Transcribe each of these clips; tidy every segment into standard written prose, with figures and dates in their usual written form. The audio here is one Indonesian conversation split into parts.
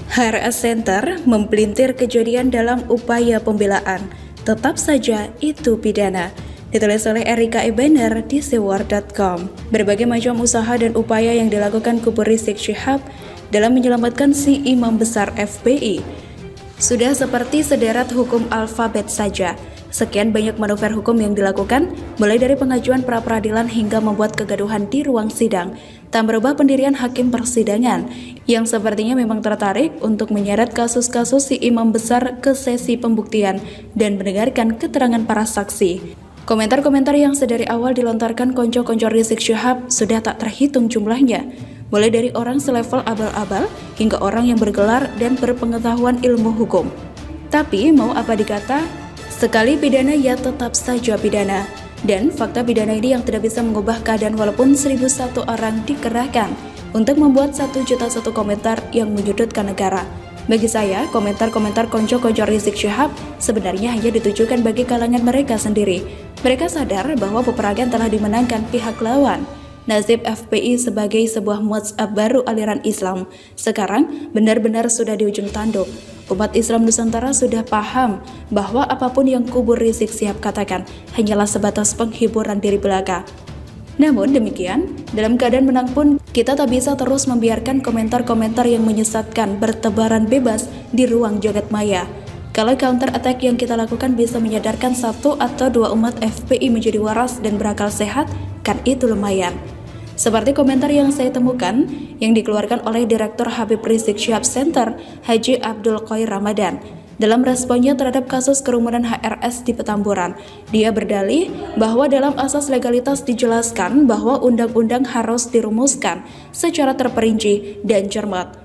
HRS Center mempelintir kejadian dalam upaya pembelaan. Tetap saja itu pidana. Ditulis oleh Erika Ebener di sewar.com. Berbagai macam usaha dan upaya yang dilakukan kubu Rizik Syihab dalam menyelamatkan si imam besar FPI sudah seperti sederet hukum alfabet saja. Sekian banyak manuver hukum yang dilakukan, mulai dari pengajuan pra-peradilan hingga membuat kegaduhan di ruang sidang, tak berubah pendirian hakim persidangan, yang sepertinya memang tertarik untuk menyeret kasus-kasus si imam besar ke sesi pembuktian dan mendengarkan keterangan para saksi. Komentar-komentar yang sedari awal dilontarkan konco-konco Rizik Syihab sudah tak terhitung jumlahnya, mulai dari orang selevel abal-abal hingga orang yang bergelar dan berpengetahuan ilmu hukum. Tapi mau apa dikata, sekali pidana ya tetap saja pidana. Dan fakta pidana ini yang tidak bisa mengubah keadaan walaupun 1001 orang dikerahkan untuk membuat 1.001 komentar yang menyudutkan negara. Bagi saya, komentar-komentar konco-konco Rizik Syihab sebenarnya hanya ditujukan bagi kalangan mereka sendiri. Mereka sadar bahwa peperangan telah dimenangkan pihak lawan. Nasib FPI sebagai sebuah mazhab baru aliran Islam sekarang benar-benar sudah di ujung tanduk. Umat Islam Nusantara sudah paham bahwa apapun yang kubu Rizik Syihab katakan hanyalah sebatas penghiburan diri belaka. Namun demikian, dalam keadaan menang pun kita tak bisa terus membiarkan komentar-komentar yang menyesatkan bertebaran bebas di ruang jagat maya. Kalau counter attack yang kita lakukan bisa menyadarkan 1 atau 2 umat FPI menjadi waras dan berakal sehat, kan itu lumayan. Seperti komentar yang saya temukan yang dikeluarkan oleh Direktur Habib Rizik Syihab Center, Haji Abdul Qoir Ramadan. Dalam responnya terhadap kasus kerumunan HRS di Petamburan, dia berdalih bahwa dalam asas legalitas dijelaskan bahwa undang-undang harus dirumuskan secara terperinci dan cermat,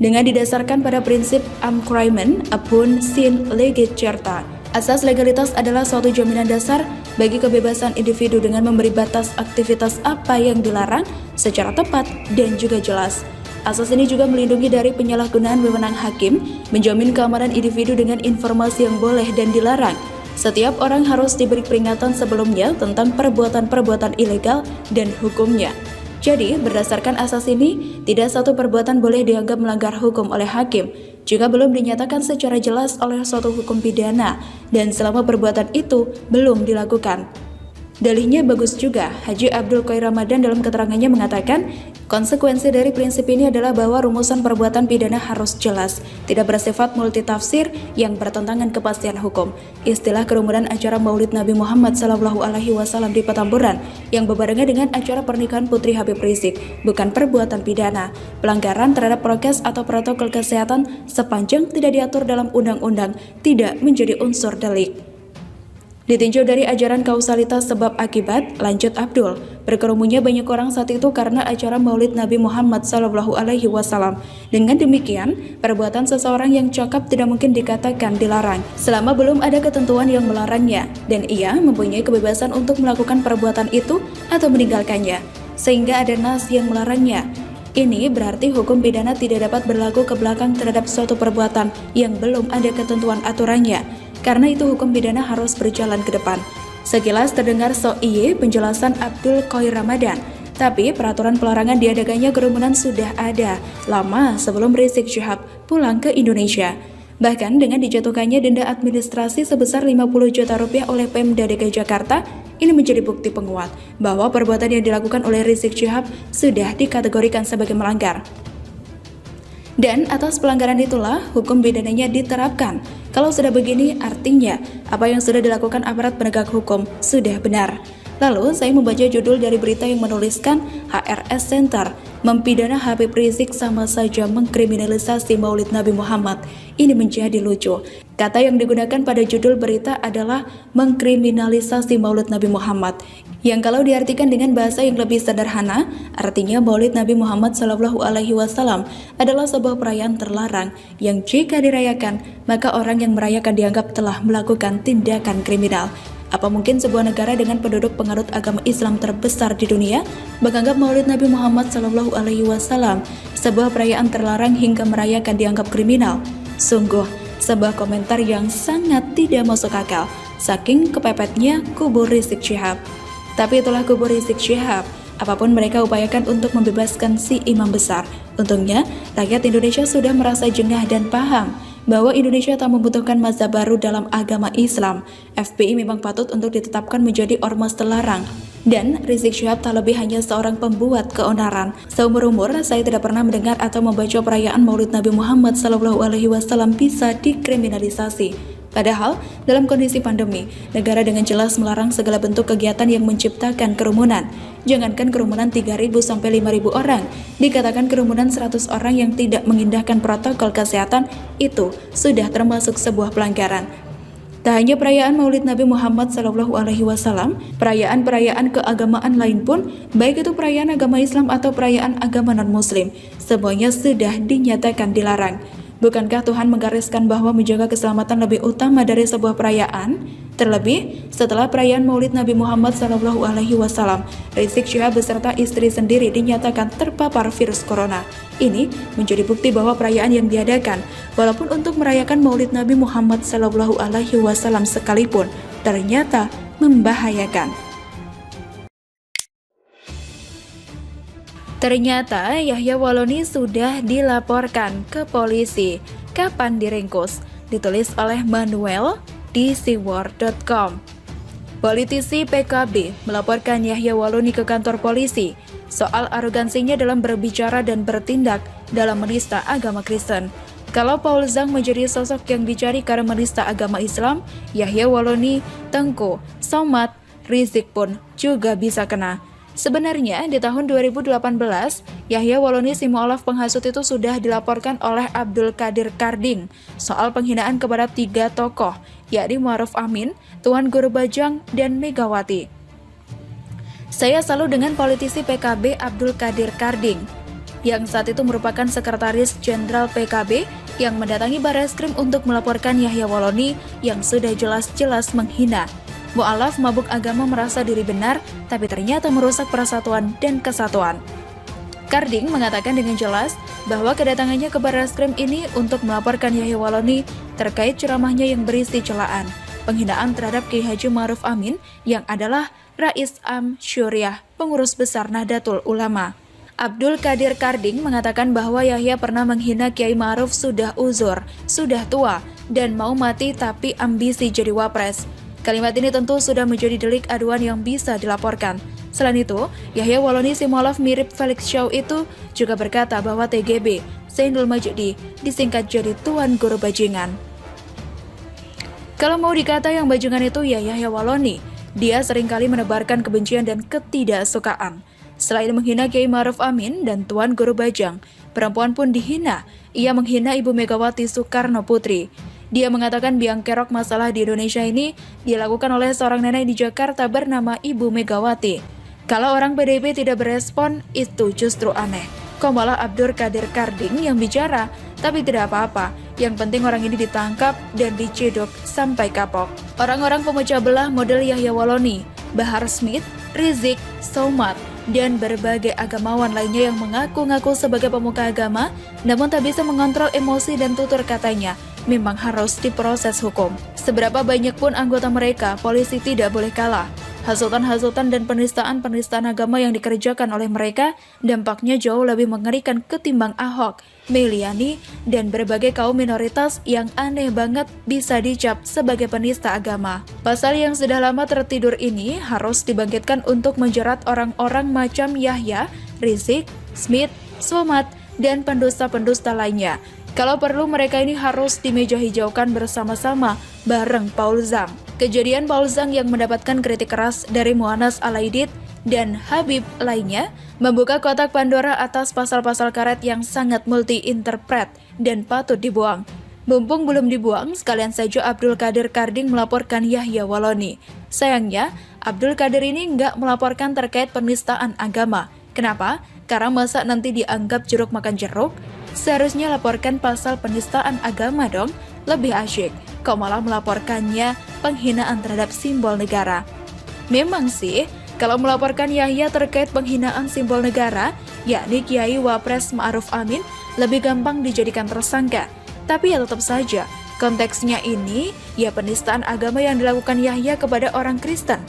dengan didasarkan pada prinsip am crimen apun sin legit certa. Asas legalitas adalah suatu jaminan dasar bagi kebebasan individu dengan memberi batas aktivitas apa yang dilarang secara tepat dan juga jelas. Asas ini juga melindungi dari penyalahgunaan wewenang hakim, menjamin keamanan individu dengan informasi yang boleh dan dilarang. Setiap orang harus diberi peringatan sebelumnya tentang perbuatan-perbuatan ilegal dan hukumnya. Jadi, berdasarkan asas ini, tidak satu perbuatan boleh dianggap melanggar hukum oleh hakim jika belum dinyatakan secara jelas oleh suatu hukum pidana dan selama perbuatan itu belum dilakukan. Dalihnya bagus juga. Haji Abdul Qoir Ramadan dalam keterangannya mengatakan, konsekuensi dari prinsip ini adalah bahwa rumusan perbuatan pidana harus jelas, tidak bersifat multitafsir yang bertentangan kepastian hukum. Istilah kerumunan acara Maulid Nabi Muhammad SAW di Petamburan yang berbarengan dengan acara pernikahan Putri Habib Rizik bukan perbuatan pidana. Pelanggaran terhadap prokes atau protokol kesehatan sepanjang tidak diatur dalam undang-undang tidak menjadi unsur delik. Ditinjau dari ajaran kausalitas sebab akibat, lanjut Abdul, berkerumunnya banyak orang saat itu karena acara Maulid Nabi Muhammad SAW. Dengan demikian, perbuatan seseorang yang cakap tidak mungkin dikatakan dilarang selama belum ada ketentuan yang melarangnya, dan ia mempunyai kebebasan untuk melakukan perbuatan itu atau meninggalkannya, sehingga ada nas yang melarangnya. Ini berarti hukum pidana tidak dapat berlaku ke belakang terhadap suatu perbuatan yang belum ada ketentuan aturannya. Karena itu hukum pidana harus berjalan ke depan. Sekilas terdengar iye penjelasan Abdul Qoir Ramadan, tapi peraturan pelarangan diadakannya kerumunan sudah ada lama sebelum Rizik Syihab pulang ke Indonesia. Bahkan dengan dijatuhkannya denda administrasi sebesar 50 juta rupiah oleh Pemda DKI Jakarta, ini menjadi bukti penguat bahwa perbuatan yang dilakukan oleh Rizik Syihab sudah dikategorikan sebagai melanggar. Dan atas pelanggaran itulah hukum pidananya diterapkan. Kalau sudah begini, artinya apa yang sudah dilakukan aparat penegak hukum sudah benar. Lalu saya membaca judul dari berita yang menuliskan HRS Center mempidana Habib Rizik sama saja mengkriminalisasi Maulid Nabi Muhammad. Ini menjadi lucu. Kata yang digunakan pada judul berita adalah mengkriminalisasi Maulid Nabi Muhammad, yang kalau diartikan dengan bahasa yang lebih sederhana, artinya Maulid Nabi Muhammad SAW adalah sebuah perayaan terlarang yang jika dirayakan, maka orang yang merayakan dianggap telah melakukan tindakan kriminal. Apa mungkin sebuah negara dengan penduduk penganut agama Islam terbesar di dunia menganggap Maulid Nabi Muhammad SAW sebuah perayaan terlarang hingga merayakan dianggap kriminal? Sungguh, sebuah komentar yang sangat tidak masuk akal, saking kepepetnya kubu Rizik Syihab. Tapi itulah kubu Rizik Syihab, apapun mereka upayakan untuk membebaskan si imam besar. Untungnya, rakyat Indonesia sudah merasa jengah dan paham bahwa Indonesia tak membutuhkan mazhab baru dalam agama Islam. FPI memang patut untuk ditetapkan menjadi ormas terlarang. Dan Rizik Syihab tak lebih hanya seorang pembuat keonaran. Seumur umur, saya tidak pernah mendengar atau membaca perayaan Maulid Nabi Muhammad SAW bisa dikriminalisasi. Padahal, dalam kondisi pandemi, negara dengan jelas melarang segala bentuk kegiatan yang menciptakan kerumunan. Jangankan kerumunan 3.000 sampai 5.000 orang, dikatakan kerumunan 100 orang yang tidak mengindahkan protokol kesehatan itu sudah termasuk sebuah pelanggaran. Tak hanya perayaan Maulid Nabi Muhammad SAW, perayaan-perayaan keagamaan lain pun, baik itu perayaan agama Islam atau perayaan agama non-Muslim, semuanya sudah dinyatakan dilarang. Bukankah Tuhan menggariskan bahwa menjaga keselamatan lebih utama dari sebuah perayaan? Terlebih, setelah perayaan Maulid Nabi Muhammad SAW, Rizik Syihab beserta istri sendiri dinyatakan terpapar virus corona. Ini menjadi bukti bahwa perayaan yang diadakan, walaupun untuk merayakan Maulid Nabi Muhammad SAW sekalipun, ternyata membahayakan. Ternyata Yahya Walloni sudah dilaporkan ke polisi. Kapan diringkus? Ditulis oleh Manuel di siwar.com. Politisi PKB melaporkan Yahya Walloni ke kantor polisi soal arogansinya dalam berbicara dan bertindak dalam menista agama Kristen. Kalau Paul Zhang menjadi sosok yang dicari karena menista agama Islam, Yahya Walloni, Tengku, Somad, Rizik pun juga bisa kena. Sebenarnya, di tahun 2018, Yahya Walloni si mu'alaf penghasut itu sudah dilaporkan oleh Abdul Qadir Karding soal penghinaan kepada 3 tokoh, yakni Ma'ruf Amin, Tuan Guru Bajang, dan Megawati. Saya salut dengan politisi PKB Abdul Qadir Karding, yang saat itu merupakan Sekretaris Jenderal PKB yang mendatangi Barreskrim untuk melaporkan Yahya Walloni yang sudah jelas-jelas menghina. Mu'alaf mabuk agama merasa diri benar, tapi ternyata merusak persatuan dan kesatuan. Karding mengatakan dengan jelas bahwa kedatangannya ke Barreskrim ini untuk melaporkan Yahya Walloni terkait ceramahnya yang berisi celaan, penghinaan terhadap Kiai Haji Ma'ruf Amin yang adalah Rais Am Syuriah, pengurus besar Nahdlatul Ulama. Abdul Qadir Karding mengatakan bahwa Yahya pernah menghina Kiai Ma'ruf sudah uzur, sudah tua, dan mau mati tapi ambisi jadi wapres. Kalimat ini tentu sudah menjadi delik aduan yang bisa dilaporkan. Selain itu, Yahya Walloni si mu'alaf mirip Felix Shaw itu juga berkata bahwa TGB, Zainul Majdi, disingkat jadi Tuan Guru Bajingan. Kalau mau dikata yang bajingan itu ya Yahya Walloni, dia seringkali menebarkan kebencian dan ketidaksukaan. Selain menghina Kiai Ma'ruf Amin dan Tuan Guru Bajang, perempuan pun dihina. Ia menghina Ibu Megawati Soekarno Putri. Dia mengatakan biang kerok masalah di Indonesia ini dilakukan oleh seorang nenek di Jakarta bernama Ibu Megawati. Kalau orang PDIP tidak berespon, itu justru aneh. Kok malah Abdul Qadir Karding yang bicara, tapi tidak apa-apa. Yang penting orang ini ditangkap dan dicedok sampai kapok. Orang-orang pemecah belah model Yahya Walloni, Bahar Smith, Rizik, Somad, dan berbagai agamawan lainnya yang mengaku-ngaku sebagai pemuka agama, namun tak bisa mengontrol emosi dan tutur katanya, memang harus diproses hukum. Seberapa banyak pun anggota mereka, polisi tidak boleh kalah. Hasutan-hasutan dan penistaan-penistaan agama yang dikerjakan oleh mereka dampaknya jauh lebih mengerikan ketimbang Ahok, Meliani, dan berbagai kaum minoritas yang aneh banget bisa dicap sebagai penista agama. Pasal yang sudah lama tertidur ini harus dibangkitkan untuk menjerat orang-orang macam Yahya, Rizik, Smith, Somad, dan pendusta-pendusta lainnya. Kalau perlu mereka ini harus dimeja hijaukan bersama-sama bareng Paul Zhang. Kejadian Paul Zhang yang mendapatkan kritik keras dari Mu'anas Alaidit dan Habib lainnya membuka kotak Pandora atas pasal-pasal karet yang sangat multi-interpret dan patut dibuang. Mumpung belum dibuang, sekalian saja Abdul Qadir Karding melaporkan Yahya Walloni. Sayangnya, Abdul Qadir ini nggak melaporkan terkait penistaan agama. Kenapa? Karena masa nanti dianggap jeruk makan jeruk? Seharusnya laporkan pasal penistaan agama dong, lebih asyik. Kok malah melaporkannya penghinaan terhadap simbol negara? Memang sih, kalau melaporkan Yahya terkait penghinaan simbol negara, yakni Kiai Wapres Ma'ruf Amin, lebih gampang dijadikan tersangka. Tapi ya tetap saja, konteksnya ini ya penistaan agama yang dilakukan Yahya kepada orang Kristen.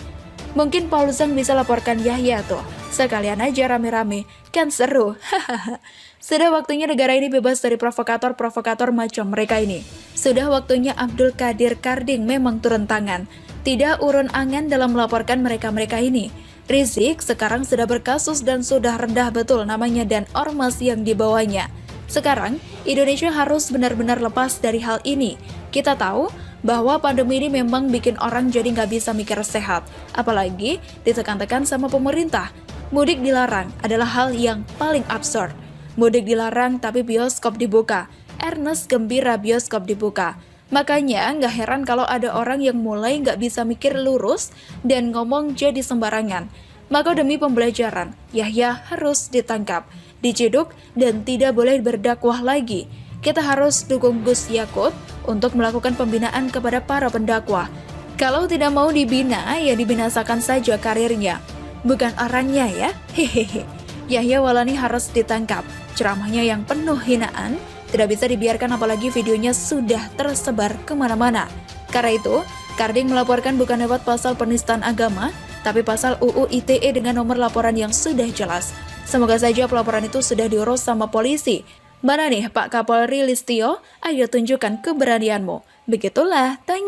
Mungkin Paul Zhang bisa laporkan Yahya tuh, Sekalian aja rame-rame, kan seru. Hahaha. Sudah waktunya negara ini bebas dari provokator-provokator macam mereka ini. Sudah waktunya Abdul Qadir Karding memang turun tangan. Tidak urun angan dalam melaporkan mereka-mereka ini. Rizik sekarang sudah berkasus dan sudah rendah betul namanya dan ormas yang dibawanya. Sekarang, Indonesia harus benar-benar lepas dari hal ini. Kita tahu bahwa pandemi ini memang bikin orang jadi nggak bisa mikir sehat. Apalagi ditekan-tekan sama pemerintah. Mudik dilarang adalah hal yang paling absurd. Mudik dilarang tapi bioskop dibuka. Ernest gembira bioskop dibuka. Makanya nggak heran kalau ada orang yang mulai nggak bisa mikir lurus dan ngomong jadi sembarangan. Maka demi pembelajaran, Yahya harus ditangkap, diciduk, dan tidak boleh berdakwah lagi. Kita harus dukung Gus Yakut untuk melakukan pembinaan kepada para pendakwah. Kalau tidak mau dibina, ya dibinasakan saja karirnya. Bukan orangnya ya, hehehe. Yahya Walani harus ditangkap. Ceramahnya yang penuh hinaan tidak bisa dibiarkan apalagi videonya sudah tersebar kemana-mana. Karena itu, Karding melaporkan bukan lewat pasal penistaan agama, tapi pasal UU ITE dengan nomor laporan yang sudah jelas. Semoga saja pelaporan itu sudah diurus sama polisi. Mana nih Pak Kapolri Listio? Ayo tunjukkan keberanianmu. Begitulah tanya.